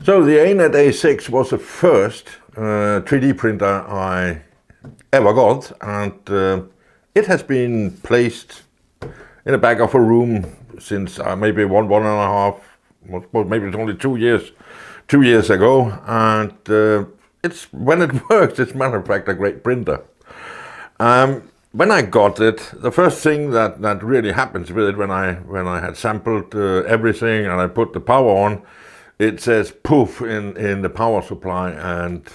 So the Anet A6 was the first 3D printer I ever got, and it has been placed in the back of a room since maybe one and a half, maybe it's only 2 years ago, and it's when it works, it's matter of fact a great printer. When I got it, the first thing that really happens with it when I had sampled everything and I put the power on, it says poof in the power supply, and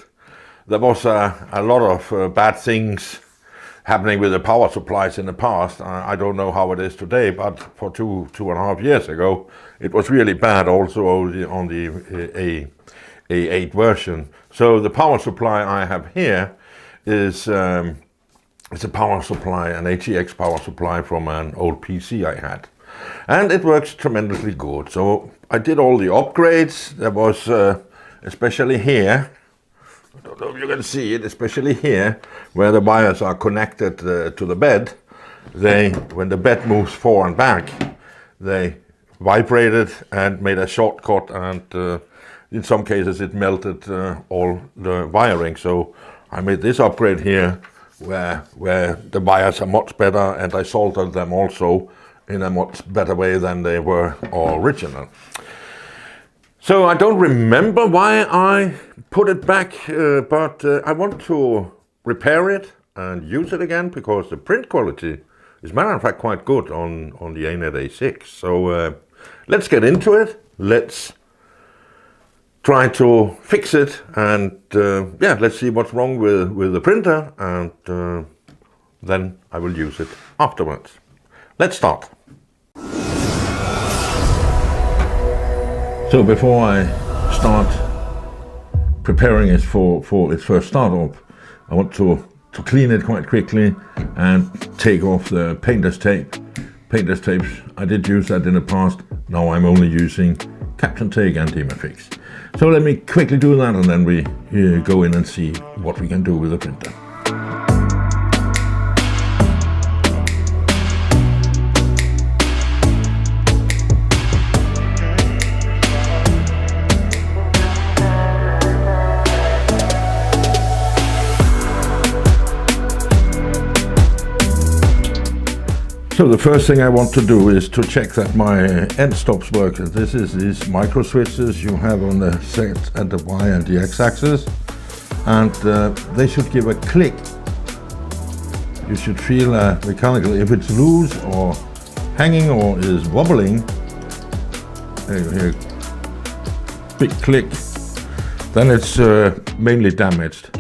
there was a lot of bad things happening with the power supplies in the past. I don't know how it is today, but for two and a half years ago, it was really bad also on the A8 version. So the power supply I have here is it's a power supply, an ATX power supply from an old PC I had. And it works tremendously good. So I did all the upgrades. There was especially here, I don't know if you can see it, especially here, where the wires are connected to the bed. When the bed moves forward and back, they vibrated and made a shortcut, and in some cases it melted all the wiring. So I made this upgrade here, where the wires are much better, and I soldered them also in a much better way than they were original. So I don't remember why I put it back, but I want to repair it and use it again, because the print quality is matter of fact quite good on the Anet A6. So let's get into it. Let's try to fix it, and yeah, let's see what's wrong with the printer, and then I will use it afterwards. Let's start. So before I start preparing it for its first startup, I want to clean it quite quickly and take off the painter's tape. Painter's tapes, I did use that in the past. Now I'm only using Captain Take anti-fix. So let me quickly do that, and then we go in and see what we can do with the printer. So the first thing I want to do is to check that my end stops work. This is these micro switches you have on the set at the Y and the X axis, and they should give a click. You should feel mechanical. If it's loose or hanging or is wobbling, here, big click, then it's mainly damaged.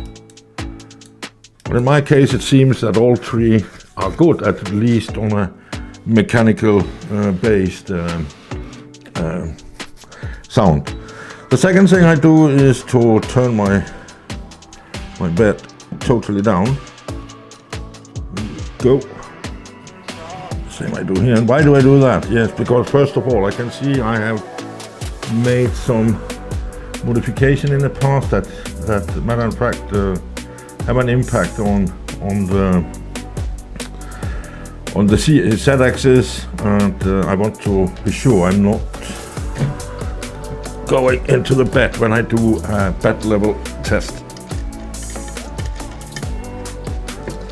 But in my case, it seems that all three are good, at least on a mechanical based sound. The second thing I do is to turn my bed totally down. Go. Same I do here. And why do I do that? Yes, because first of all, I can see I have made some modification in the past that matter of fact have an impact on the Z-axis, and I want to be sure I'm not going into the bed when I do a bed level test.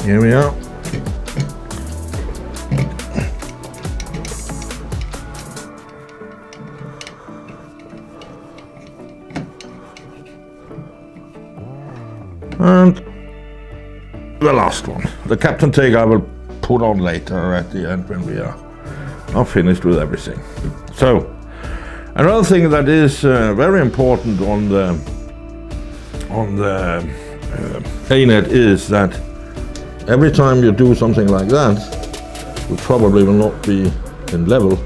Here we are. And the last one, the Captain Take, I will put on later at the end when we are finished with everything. So another thing that is very important on the Anet is that every time you do something like that, you probably will not be in level.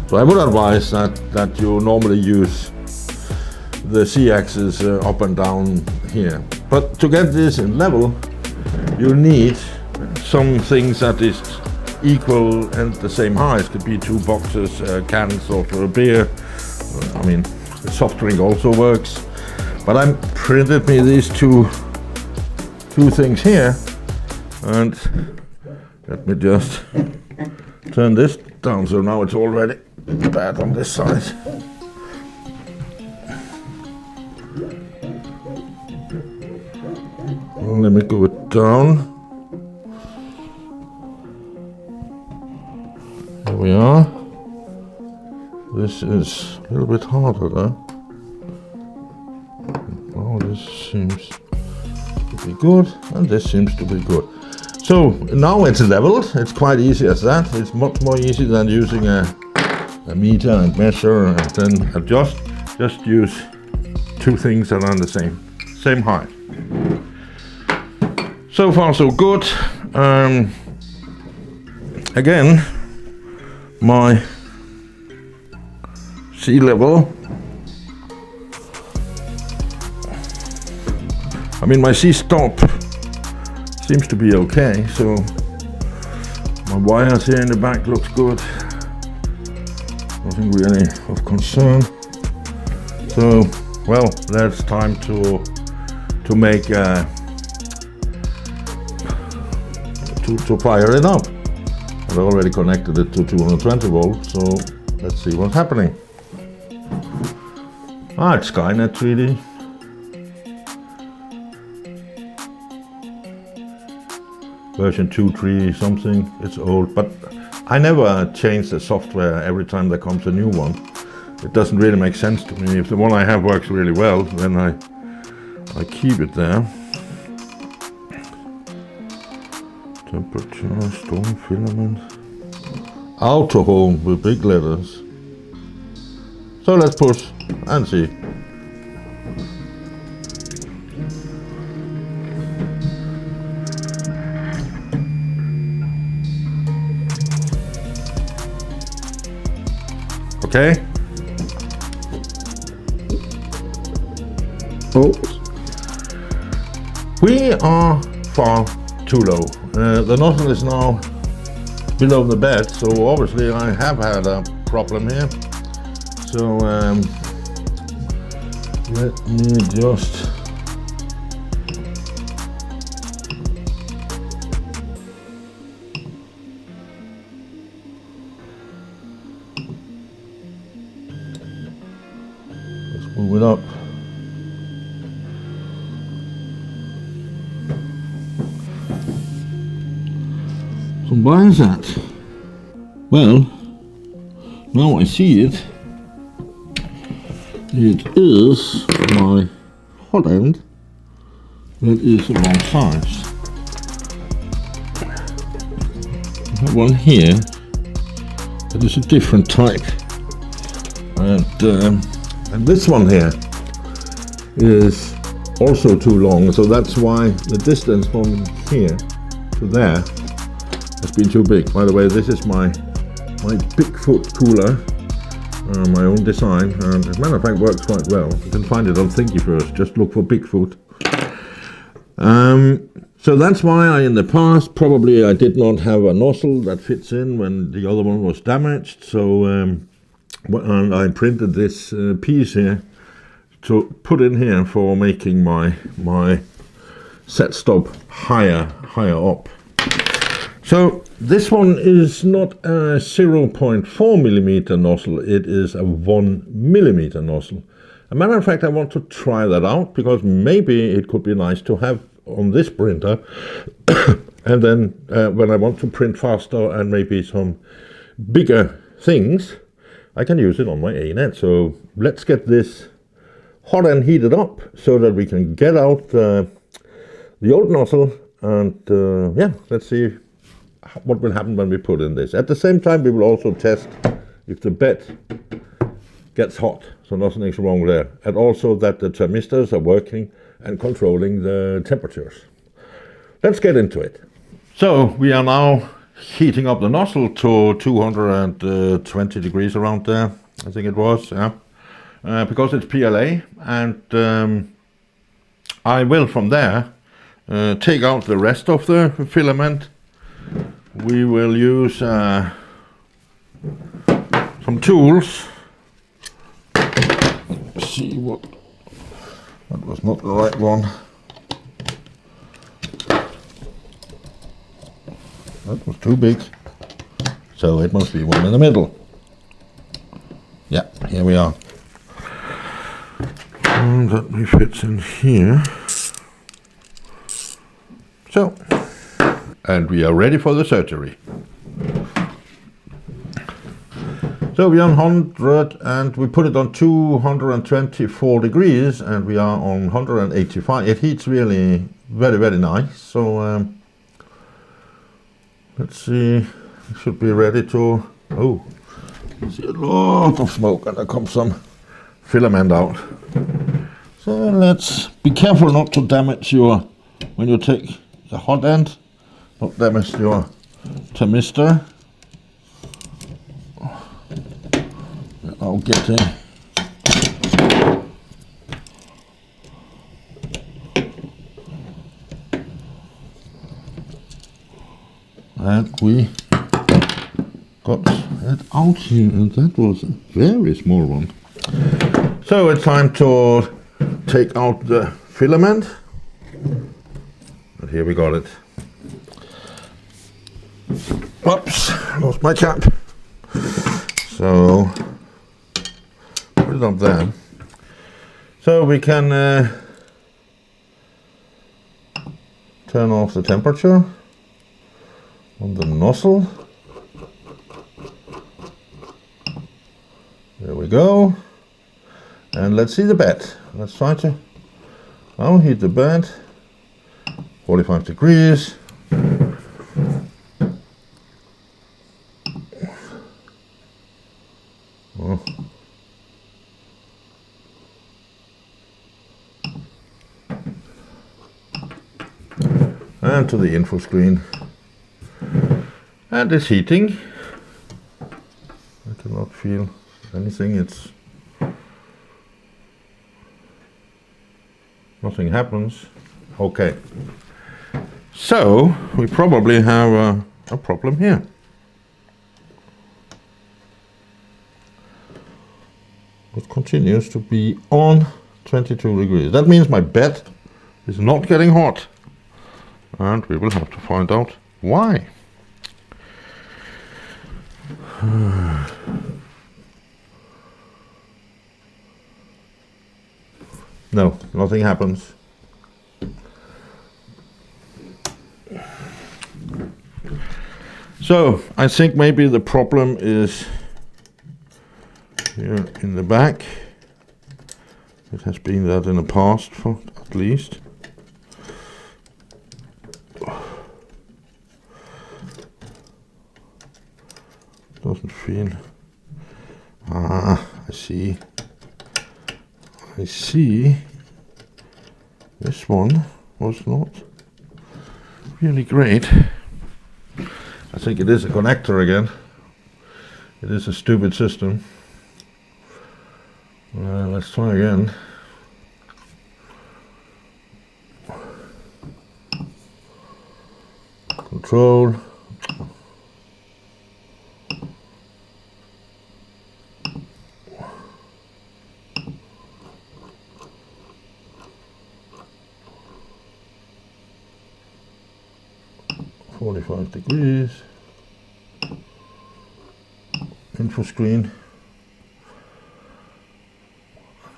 So I would advise that you normally use the Z-axis up and down here. But to get this in level, you need some things that is equal and the same height. It could be two boxes, cans of beer. I mean, soft drink also works. But I printed me these two things here, and let me just turn this down. So now it's already bad on this side. let me go it down. Here we are. This is a little bit harder though. Well, this seems to be good, and this seems to be good. So now it's leveled. It's quite easy as that. It's much more easy than using a meter and measure and then adjust. Just use two things that are the same height. So far so good. Again, my sea level. I mean, my sea stop seems to be okay, so my wires here in the back looks good. Nothing really of concern. So, well, that's time to make to fire it up. I've already connected it to 220 volts, so let's see what's happening. It's Skynet 3D. Version 2.3 something, it's old, but I never change the software every time there comes a new one. It doesn't really make sense to me. If the one I have works really well, then I keep it there. Temperature, storm filament. Auto home with big letters. So let's push and see. Okay. Oh. We are far too low. The nozzle is now below the bed, so obviously I have had a problem here. So let me just move it up. So why is that? Well, now I see it. It is my hot end that is the wrong size. I have one here that is a different type. And this one here is also too long, so that's why the distance from here to there has been too big. By the way, this is my Bigfoot cooler, my own design, and as a matter of fact works quite well. You can find it on Thingiverse, just look for Bigfoot. So that's why in the past probably I did not have a nozzle that fits in when the other one was damaged, so and I printed this piece here to put in here for making my set stop higher up. So this one is not a 0.4 millimeter nozzle, it is a 1 millimeter nozzle. As a matter of fact, I want to try that out because maybe it could be nice to have on this printer and then when I want to print faster and maybe some bigger things, I can use it on my Anet. So let's get this hot and heated up so that we can get out the old nozzle and yeah, let's see what will happen when we put in this. At the same time, we will also test if the bed gets hot, so nothing's wrong there, and also that the thermistors are working and controlling the temperatures. Let's get into it. So we are now heating up the nozzle to 220 degrees around there, I think it was, yeah, because it's PLA, and I will from there take out the rest of the filament. We will use some tools. Let's see what, that was not the right one. That was too big, so it must be one in the middle. Yeah, here we are. And that fits in here. So, and we are ready for the surgery. So we are on 100 and we put it on 224 degrees and we are on 185. It heats really very, very nice. So let's see, it should be ready to, oh, I see a lot of smoke and there comes some filament out. So let's be careful not to damage your, when you take the hot end, not damage your thermistor. I'll get in. And we got it out here, and that was a very small one. So it's time to take out the filament. And here we got it. Oops, lost my cap. So put it up there. So we can turn off the temperature on the nozzle. There we go. And let's see the bed. Let's try to now heat the bed. 45 degrees. Oh. And to the info screen. And it's heating. I cannot feel anything. It's nothing happens. Okay. So we probably have a problem here. It continues to be on 22 degrees. That means my bed is not getting hot. And we will have to find out why. No, nothing happens. So I think maybe the problem is here in the back. It has been that in the past, for at least. Doesn't feel. Ah, I see. I see. This one was not really great. I think it is a connector again. It is a stupid system. Let's try again. Control. .45 degrees. Info screen.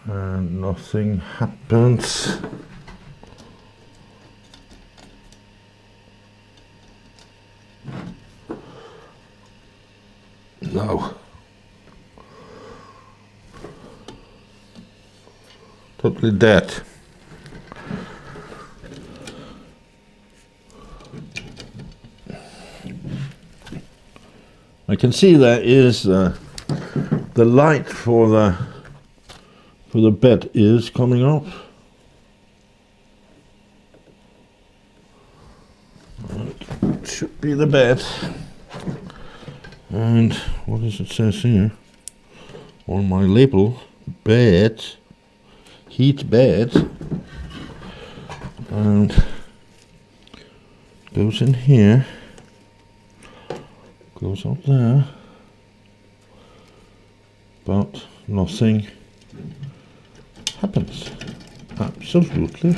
And nothing happens. No. Totally dead. I can see there is the light for the bed is coming up. It should be the bed. And what does it say here? On my label, bed, heat bed, and goes in here. Goes up there, but nothing happens. Absolutely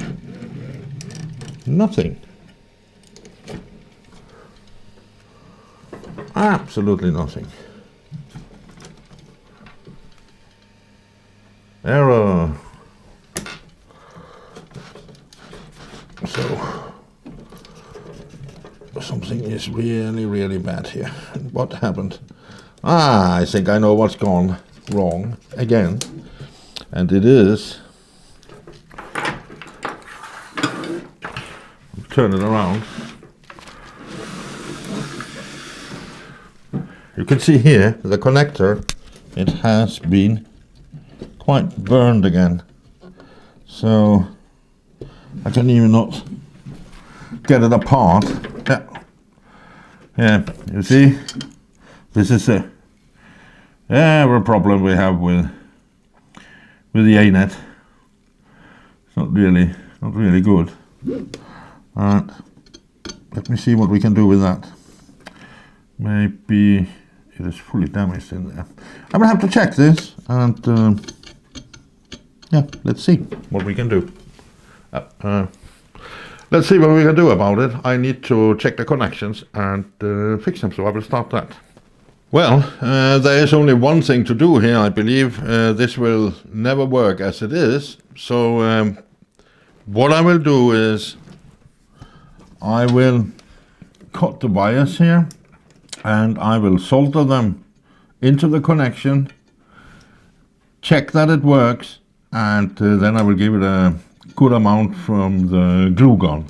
nothing. Absolutely nothing. Error. So is really, really bad here. What happened? Ah, I think I know what's gone wrong again. And it is... Turn it around. You can see here, the connector, it has been quite burned again. So I can even not get it apart. Yeah, you see, this is a problem we have with the Anet. It's not really good. Let me see what we can do with that. Maybe it is fully damaged in there. I'm gonna have to check this, and yeah, let's see what we can do. Let's see what we can do about it. I need to check the connections and fix them, so I will start that. Well, there is only one thing to do here, I believe. This will never work as it is. So what I will do is I will cut the wires here and I will solder them into the connection, check that it works, and then I will give it a good amount from the glue gun.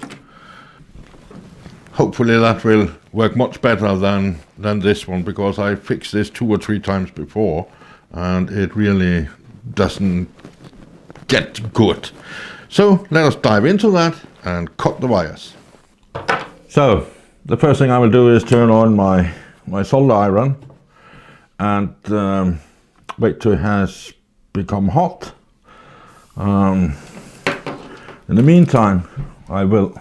Hopefully that will work much better than this one, because I fixed this 2 or 3 times before and it really doesn't get good. So let us dive into that and cut the wires. So the first thing I will do is turn on my solder iron and wait till it has become hot. In the meantime, I will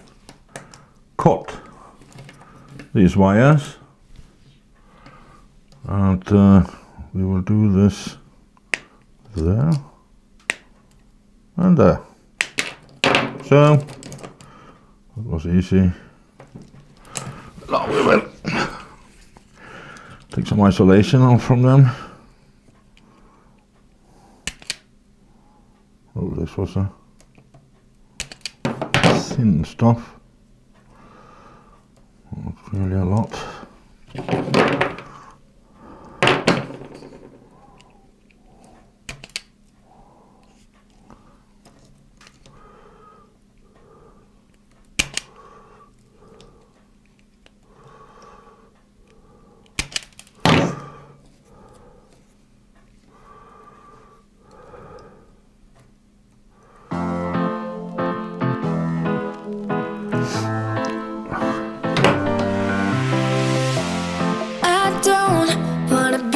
cut these wires, and we will do this there and there. So that was easy. Now we will take some isolation off from them. Oh, this was a thin stuff. Not really a lot.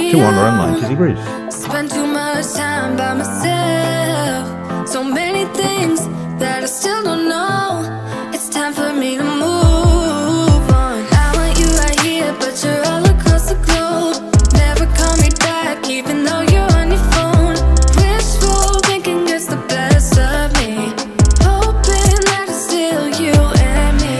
To 190 degrees. Spend too much time by myself. So many things that I still don't know. It's time for me to move on. I want you right here, but you're all across the globe. Never call me back, even though you're on your phone. Wishful thinking gets the best of me. Hoping that it's still you and me.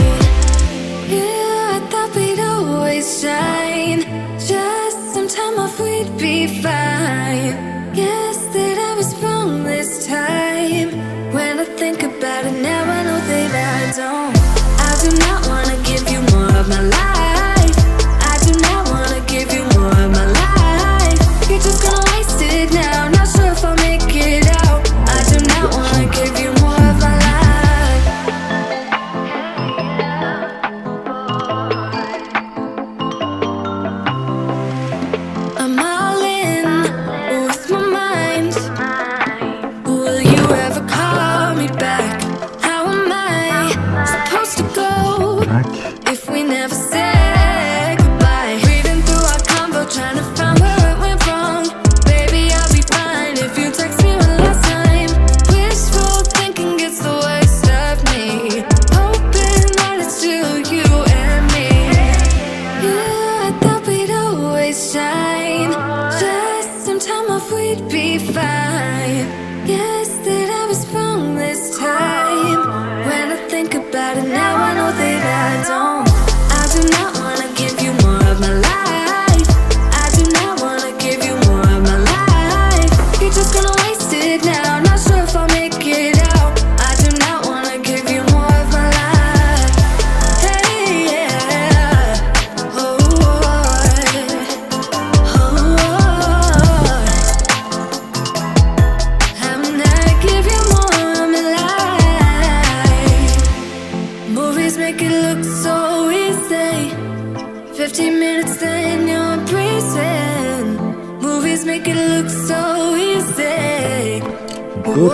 Yeah, I thought we'd always shine. Just some time off, we'd be fine. Guess that I was wrong this time. When I think about it now, I know that I don't. I do not wanna give you more of my life. I do not wanna give you more of my life. You're just gonna waste it now. Not sure if I'll make it out. I do not wanna give you more of my life. I'm all in with my mind. Will you ever call me back? How am I supposed Good.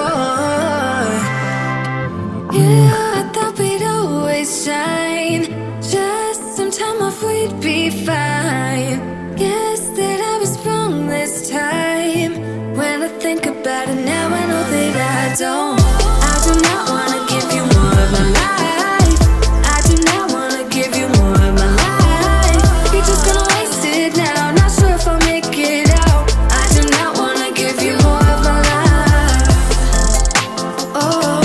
Yeah, I thought we'd always shine. Just some time off, we'd be fine. Guess that I was wrong this time. When I think about it now, I know that I do not wanna give you more of my life. I do not wanna give you more of my life. You're just gonna waste it now. Not sure if I'll make it out. I do not wanna give you more of my life. Oh.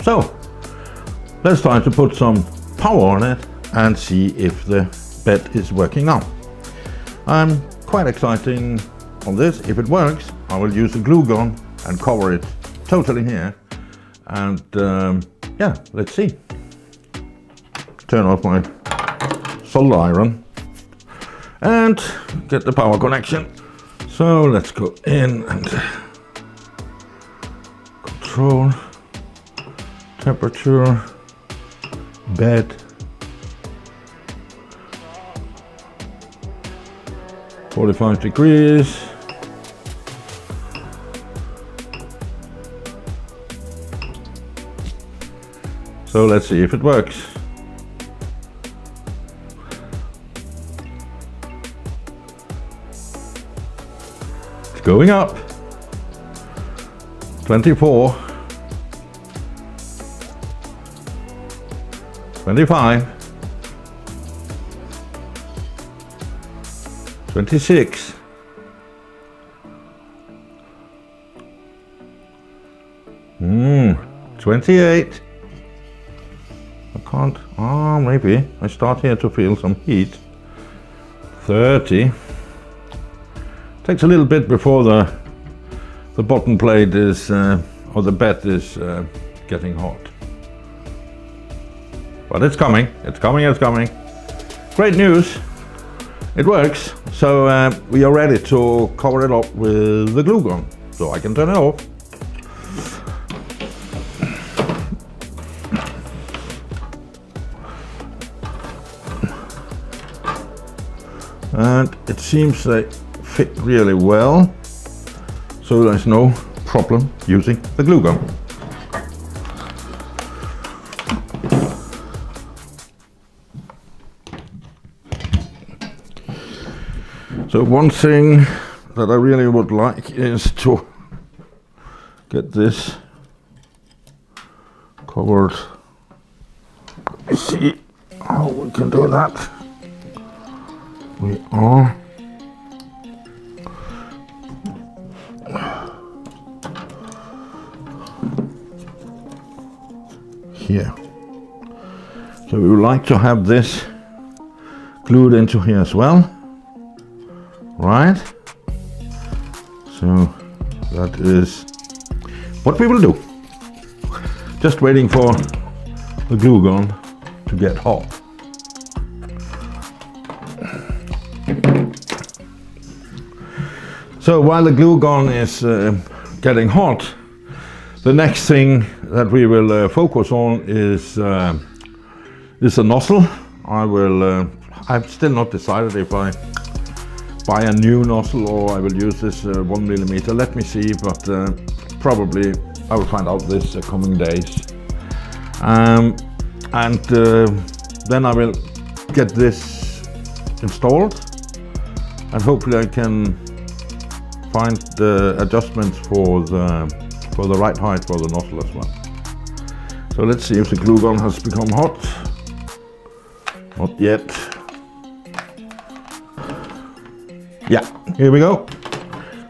So, let's try to put some power on it and see if the bed is working now. I'm quite excited on this. If it works, I will use a glue gun and cover it totally here. And yeah, let's see. Turn off my solder iron and get the power connection. So let's go in and control temperature, bed, 45 degrees. So let's see if it works. It's going up. 24. 25, 26, 28. I can't, maybe I start here to feel some heat. 30. Takes a little bit before the bottom plate is, or the bed is getting hot. But it's coming, it's coming, it's coming. Great news, it works. So we are ready to cover it up with the glue gun. So I can turn it off. And it seems they fit really well. So there's no problem using the glue gun. So one thing that I really would like is to get this covered. Let's see how we can do that. We are here. So we would like to have this glued into here as well. Right, so that is what we will do. Just waiting for the glue gun to get hot. So while the glue gun is getting hot, the next thing that we will focus on is a nozzle. I've still not decided if I buy a new nozzle or I will use this 1mm. Let me see, but probably I will find out this coming days. And then I will get this installed, and hopefully I can find the adjustments for the right height for the nozzle as well. So let's see if the glue gun has become hot. Not yet. Yeah, here we go.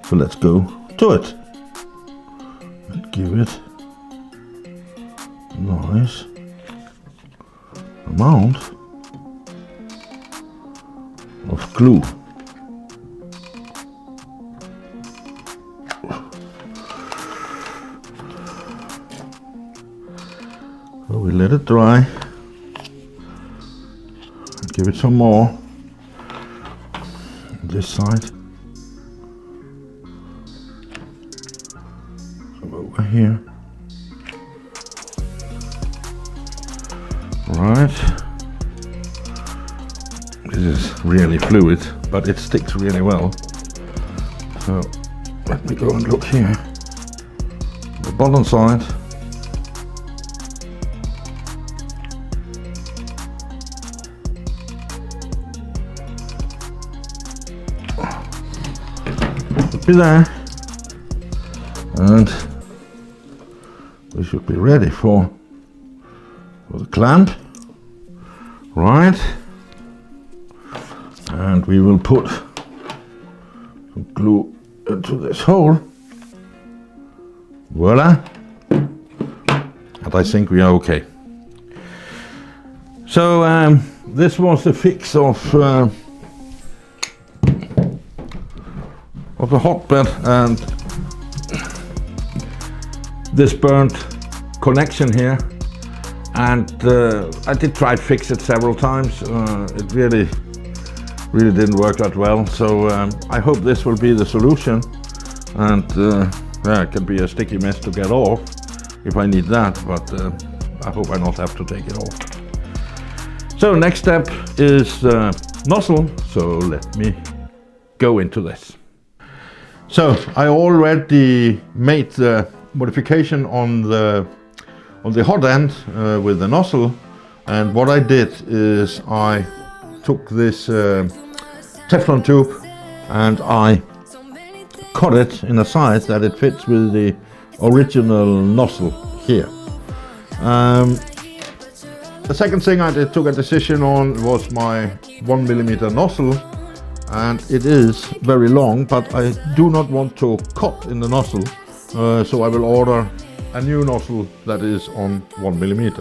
So let's go to it. And give it a nice amount of glue. So we let it dry. Give it some more on this side. Some over here. Right. This is really fluid, but it sticks really well. So let me go and look here. The bottom side. Be there, and we should be ready for the clamp, right? And we will put some glue into this hole. Voila! And I think we are okay. So this was the fix of the hotbed and this burnt connection here, and I did try to fix it several times. It really didn't work that well, so I hope this will be the solution, and yeah, it can be a sticky mess to get off if I need that, but I hope I not have to take it off. So next step is nozzle, so let me go into this. So I already made the modification on the hot end with the nozzle, and what I did is I took this Teflon tube and I cut it in a size that it fits with the original nozzle here. The second thing I took a decision on was my 1mm nozzle. And it is very long, but I do not want to cut in the nozzle, so I will order a new nozzle that is on 1mm.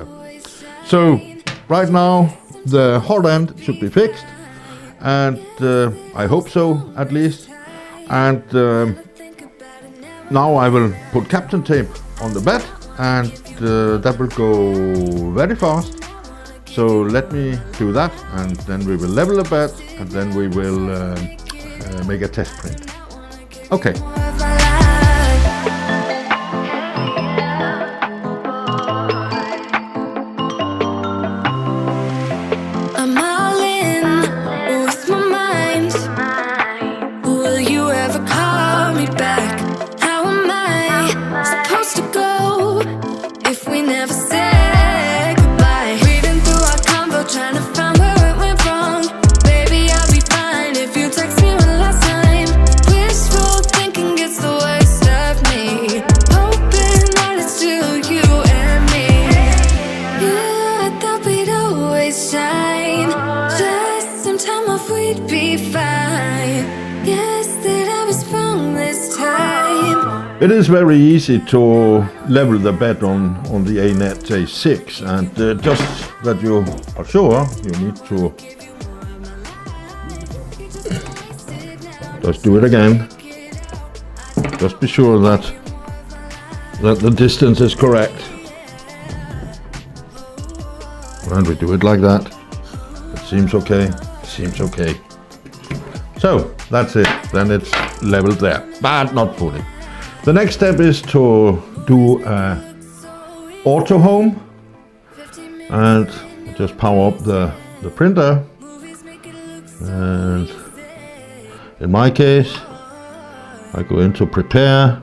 So right now the hot end should be fixed, and I hope so at least. And now I will put Captain tape on the bed, and that will go very fast. So let me do that, and then we will level the bed, and then we will make a test print. Okay. I'm all in with my mind. Will you ever call me back? How am I supposed to go if we never say? Trying to find where it went wrong. Baby, I'll be fine if you text me one last time. Wishful thinking gets the worst of me. Hoping that it's still you and me. Yeah, I thought we'd always shine. Just some time off, we'd be fine. Guess that I was wrong this time. It is very easy to level the bed on the Anet A6, and just that you are sure, you need to just do it again. Just be sure that the distance is correct. And we do it like that. It seems okay. It seems okay. So that's it. Then it's leveled there, but not fully. The next step is to do auto home, and just power up the printer, and in my case I go into prepare,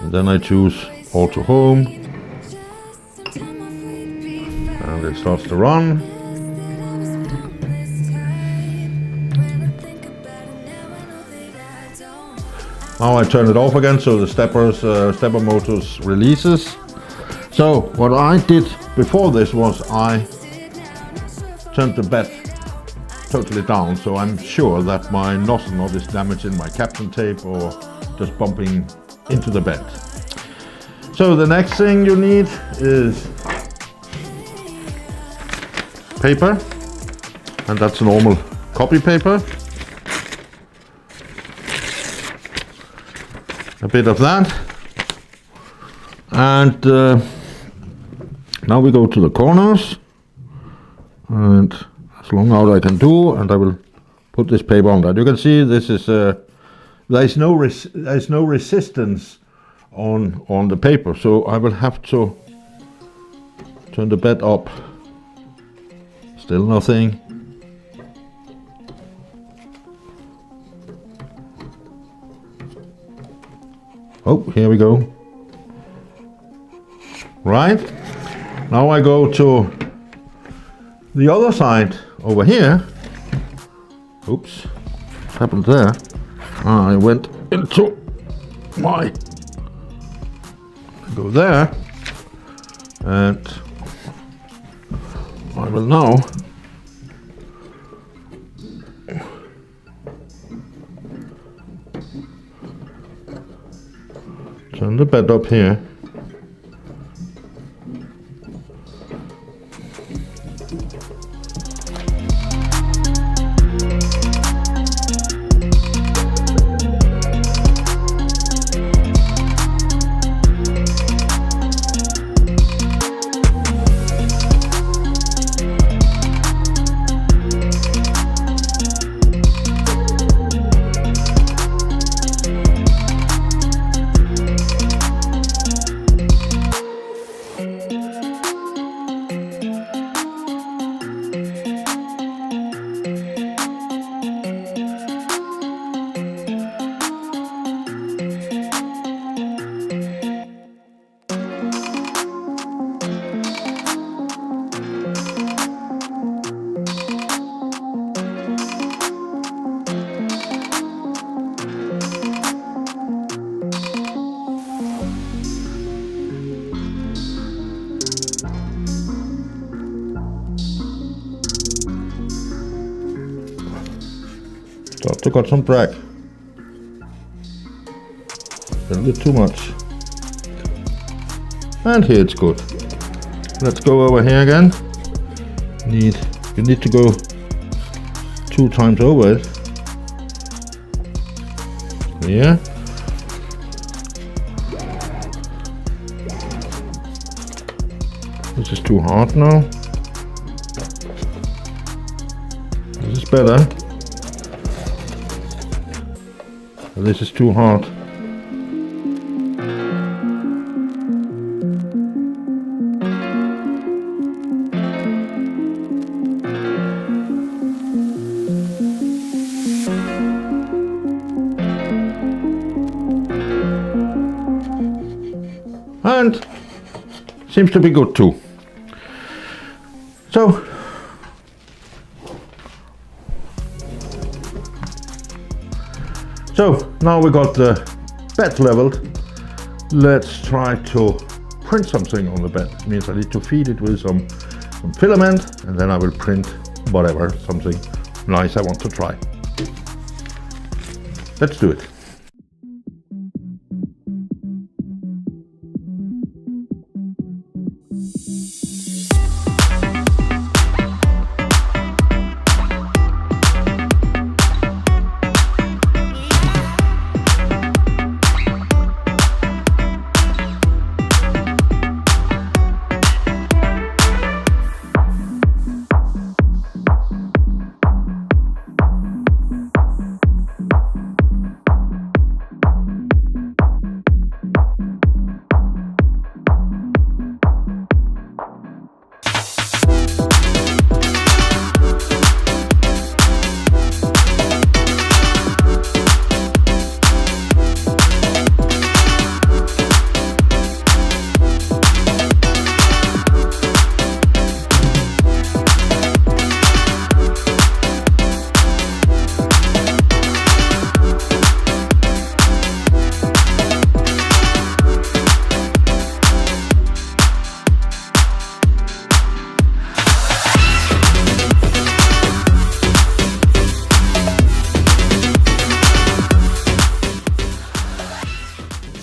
and then I choose auto home, and it starts to run. Now I turn it off again so the stepper motors releases. So what I did before this was I turned the bed totally down, so I'm sure that my nozzle not is damaging my captain tape or just bumping into the bed. So the next thing you need is paper, and that's normal copy paper. A bit of that, and now we go to the corners, and as long as I can do, and I will put this paper on that. You can see this is there's no resistance on the paper, so I will have to turn the bed up. Still nothing. Oh, here we go. Right, now I go to the other side over here. Oops, what happened there? I went into my... Go there, and I will now turn the bed up here. Start to got some drag. A little bit too much. And here it's good. Let's go over here again. You need to go 2 times over it. Here. This is too hard now. This is better. This is too hard. And seems to be good too. So now we got the bed leveled. Let's try to print something on the bed. It means I need to feed it with some filament, and then I will print whatever, something nice I want to try. Let's do it.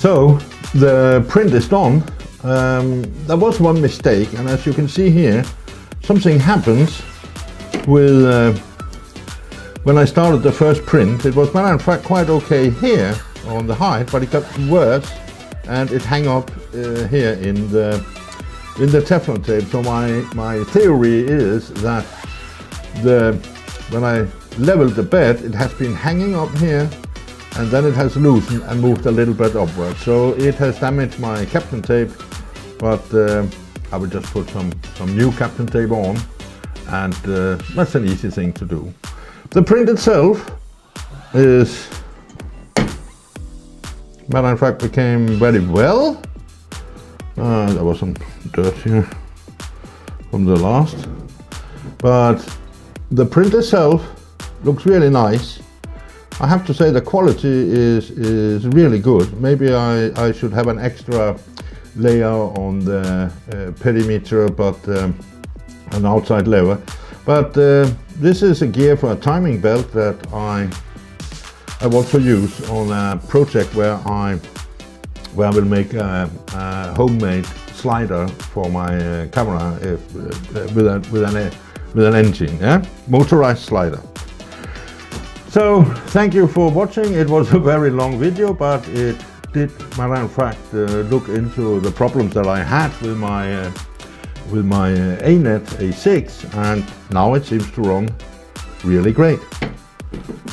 So the print is done. There was one mistake, and as you can see here, something happens with when I started the first print. It was, in fact, quite okay here on the height, but it got worse, and it hung up here in the Teflon tape. So my theory is that when I leveled the bed, it has been hanging up here, and then it has loosened and moved a little bit upward. So it has damaged my Kapton tape, but I will just put some new Kapton tape on, and that's an easy thing to do. The print itself is, in fact, became very well. There was some dirt here from the last, but the print itself looks really nice. I have to say the quality is really good. Maybe I should have an extra layer on the perimeter, but an outside layer. But this is a gear for a timing belt that I want to use on a project where I will make a homemade slider for my camera with an engine, yeah, motorized slider. So thank you for watching. It was a very long video, but it did, in fact, look into the problems that I had with my Anet A6, and now it seems to run really great.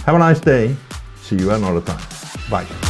Have a nice day. See you another time. Bye.